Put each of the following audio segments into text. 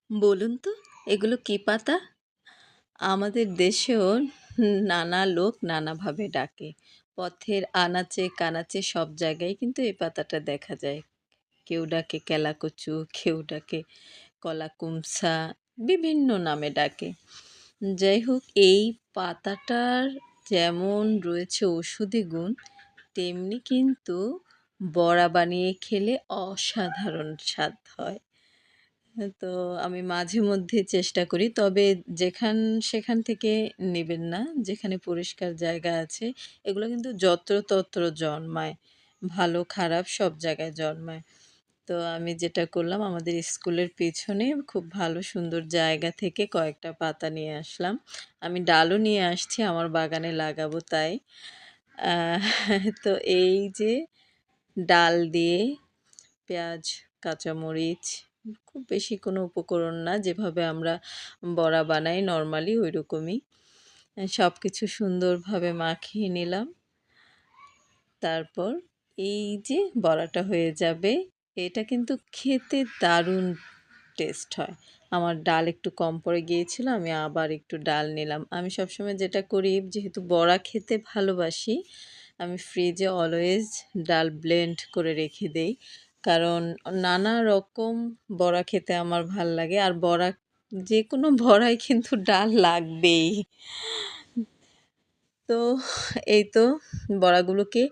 বলুন তো এগুলো কি পাতা? আমাদের দেশেও নানা লোক নানাভাবে ডাকে। পথের আনাচে কানাচে সব জায়গায় কিন্তু এই পাতাটা দেখা যায়। কেউ ডাকে কেলাকচু, কেউ ডাকে কলাকুমসা, বিভিন্ন নামে ডাকে। যাই হোক, এই পাতাটার যেমন রয়েছে ঔষধি গুণ, তেমনি কিন্তু বড়া বানিয়ে খেলে অসাধারণ স্বাদ হয়। তো আমি মাঝে মধ্যে চেষ্টা করি। তবে সেখান থেকে নেবেন না। যেখানে পরিষ্কার জায়গা আছে, এগুলো কিন্তু যত্রতত্র জন্মায়। ভালো খারাপ সব জায়গায় জন্মায়। তো আমি যেটা করলাম, আমাদের স্কুলের পেছনে খুব ভালো সুন্দর জায়গা থেকে কয়েকটা পাতা নিয়ে আসলাম। আমি ডালও নিয়ে আসছি, আমার বাগানে লাগাবো তাই। আহ তো এই যে ডাল দিয়ে পেঁয়াজ, কাঁচামরিচ, খুব বেশি কোনো উপকরণ না, যেভাবে আমরা বড়া বানাই নরমালি ওইরকমই। সবকিছু সুন্দরভাবে মাখিয়ে নিলাম। তারপর এই যে বড়াটা হয়ে যাবে, এটা কিন্তু খেতে দারুণ টেস্ট হয়। আমার ডাল একটু কম পড়ে গিয়েছিল, আমি আবার একটু ডাল নিলাম। আমি সবসময় যেটা করি, যেহেতু বড়া খেতে ভালোবাসি, আমি ফ্রিজে অলওয়েজ ডাল ব্লেন্ড করে রেখে দেই। কারণ নানা রকম বড়া খেতে আমার ভাল লাগে। আর যেকোনো বড়ায় কিন্তু ডাল লাগবেই। তো এই তো বড়াগুলোকে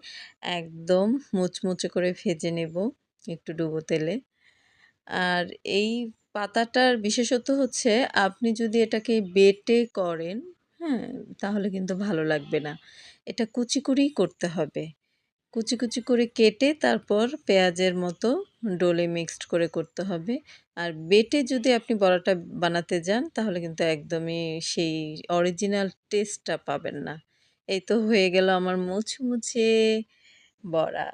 একদম মুচমুচে করে ভেজে নেব একটু ডুবো তেলে। আর এই পাতাটার বিশেষত্ব হচ্ছে, আপনি যদি এটাকে বেটে করেন, হ্যাঁ? তাহলে কিন্তু ভালো লাগবে না। এটা কুচি করেই করতে হবে। কুচি, কুচি করে কেটে তারপর পেঁয়াজের মতো ডোলে মিক্সড করে করতে হবে। আর বেটে যদি আপনি বড়াটা বানাতে যান, তাহলে কিন্তু একদমই সেই অরিজিনাল টেস্টটা পাবেন না। এই তো হয়ে গেল আমার মুচমুচে বড়া।